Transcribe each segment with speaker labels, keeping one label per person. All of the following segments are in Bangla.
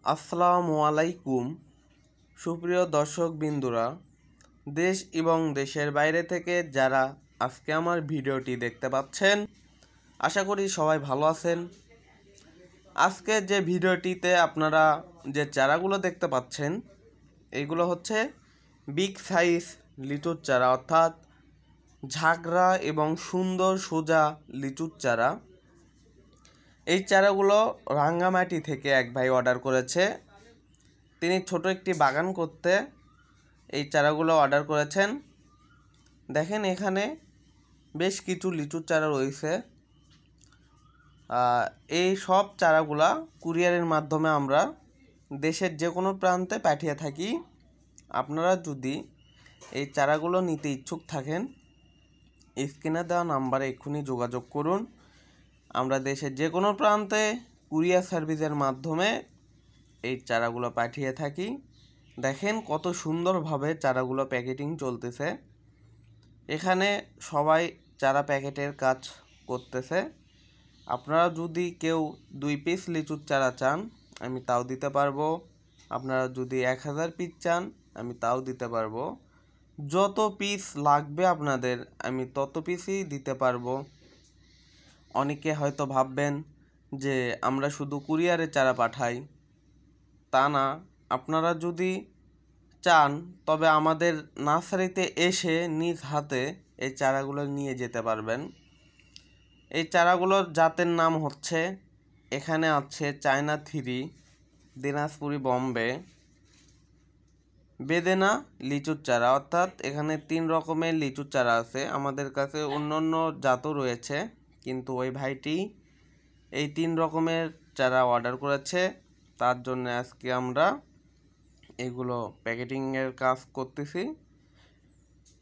Speaker 1: আসসালামু আলাইকুম। সুপ্রিয় দর্শক বিন্দুরা, দেশ এবং দেশের বাইরে থেকে যারা আজকে আমার ভিডিওটি দেখতে পাচ্ছেন, আশা করি সবাই ভালো আছেন। আজকে যে ভিডিওটিতে আপনারা যে চারাগুলো দেখতে পাচ্ছেন, এইগুলো হচ্ছে বিগ সাইজ লিচুর চারা, অর্থাৎ ঝাঁকড়া এবং সুন্দর সোজা লিচুর চারা। এই চারাগুলো রাঙ্গামাটি থেকে এক ভাই অর্ডার করেছে। তিনি ছোট একটি বাগান করতে এই চারাগুলো অর্ডার করেছেন। দেখেন, এখানে বেশ কিছু লিচুর চারা রয়েছে। এই সব চারাগুলা কুরিয়ারের মাধ্যমে আমরা দেশের যে কোনো প্রান্তে পাঠিয়ে থাকি। আপনারা যদি এই চারাগুলো নিতে ইচ্ছুক থাকেন, স্ক্রিনে দেওয়া নাম্বারে এক্ষুনি যোগাযোগ করুন। আমরা দেশের যে কোনো প্রান্তে কুরিয়ার সার্ভিসের মাধ্যমে এই চারাগুলো পাঠিয়ে থাকি। দেখেন কত সুন্দরভাবে চারাগুলো প্যাকেটিং চলতেছে। এখানে সবাই চারা প্যাকেটের কাজ করতেছে। আপনারা যদি কেউ 2 পিস লিচুর চারা চান, আমি তাও দিতে পারবো। আপনারা যদি 1000 পিস চান, আমি তাও দিতে পারবো। যত পিস লাগবে আপনাদের, আমি তত পিসই দিতে পারবো। অনেকে হয়তো ভাববেন যে আমরা শুধু কুরিয়ারে চারা পাঠাই, তা না। আপনারা যদি চান তবে আমাদের নার্সারিতে এসে নিজ হাতে এই চারাগুলো নিয়ে যেতে পারবেন। এই চারাগুলোর জাতের নাম হচ্ছে, এখানে আছে চায়না 3, দিনাজপুরি বম্বে, বেদেনা লিচুর চারা। অর্থাৎ এখানে 3 রকমের লিচুর চারা আছে। আমাদের কাছে অন্য অন্য জাতও রয়েছে, কিন্তু ওই ভাইটি এই 3 রকমের চারা অর্ডার করেছে। তার জন্য আজকে আমরা এগুলো প্যাকেটিংয়ের কাজ করতেছি।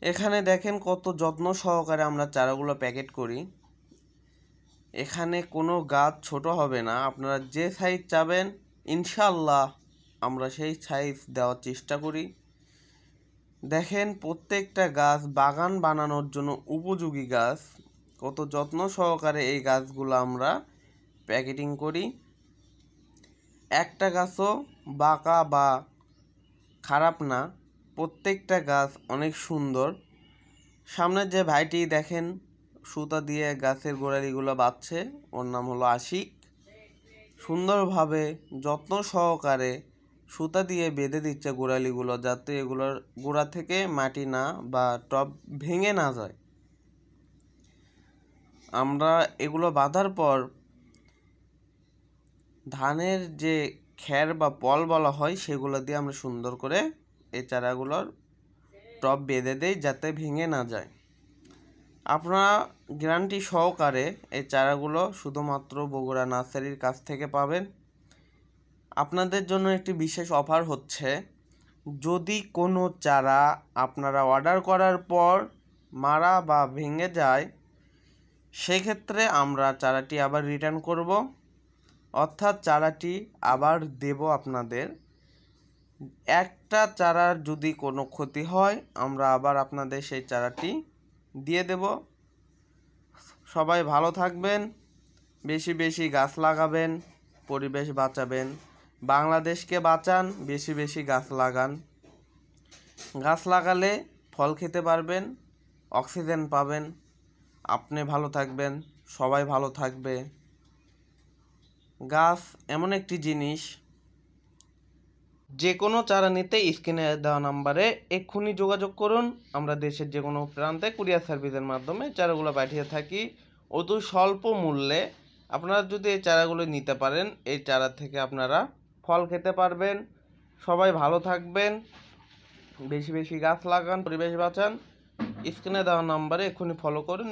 Speaker 1: এখানে দেখেন কত যত্ন সহকারে আমরা চারাগুলো প্যাকেট করি। এখানে কোনো গাছ ছোট হবে না। আপনারা যে সাইজ চাবেন, ইনশাল্লাহ আমরা সেই সাইজ দেওয়ার চেষ্টা করি। দেখেন প্রত্যেকটা গাছ বাগান বানানোর জন্য উপযোগী গাছ। কত যত্ন সহকারে এই গাছগুলো আমরা প্যাকেটিং করি। একটা গাছও বাঁকা বা খারাপ না, প্রত্যেকটা গাছ অনেক সুন্দর। সামনে যে ভাইটি দেখেন সুতা দিয়ে গাছের গোড়ালিগুলো বাঁধছে, ওর নাম হলো আশিক। সুন্দরভাবে যত্ন সহকারে সুতা দিয়ে বেঁধে দিচ্ছে গোড়ালিগুলো, যাতে এগুলোর গোড়া থেকে মাটি না বা টব ভেঙে না যায়। আমরা এগুলো বাঁধার পর ধানের যে খ্যার বা পল বলা হয়, সেগুলো দিয়ে আমরা সুন্দর করে এই চারাগুলোর টব বেঁধে দেই, যাতে ভেঙে না যায়। আপনারা গ্যারান্টি সহকারে এই চারাগুলো শুধুমাত্র বগুড়া নার্সারির কাছ থেকে পাবেন। আপনাদের জন্য একটি বিশেষ অফার হচ্ছে, যদি কোনো চারা আপনারা অর্ডার করার পর মারা বা ভেঙে যায়, সেক্ষেত্রে আমরা চারাটি আবার রিটার্ন করব, অর্থাৎ চারাটি আবার দেব আপনাদের। একটা চারার যদি কোনো ক্ষতি হয়, আমরা আবার আপনাদের সেই চারাটি দিয়ে দেব। সবাই ভালো থাকবেন, বেশি বেশি গাছ লাগাবেন, পরিবেশ বাঁচাবেন, বাংলাদেশকে বাঁচান, বেশি বেশি গাছ লাগান। গাছ লাগালে ফল খেতে পারবেন, অক্সিজেন পাবেন, আপনি ভালো থাকবেন, সবাই ভালো থাকবে। গাছ এমন একটি জিনিস, যে কোনো চারা নিতে স্ক্রিনে দেওয়া নাম্বারে এক্ষুনি যোগাযোগ করুন। আমরা দেশের যে কোনো প্রান্তে কুরিয়ার সার্ভিসের মাধ্যমে চারাগুলো পাঠিয়ে থাকি অতি স্বল্প মূল্যে। আপনারা যদি এই চারাগুলো নিতে পারেন, এই চারা থেকে আপনারা ফল খেতে পারবেন। সবাই ভালো থাকবেন, বেশি বেশি গাছ লাগান, পরিবেশ বাঁচান। স্ক্রিনে দেওয়া নাম্বারে এক্ষুনি ফলো করুন।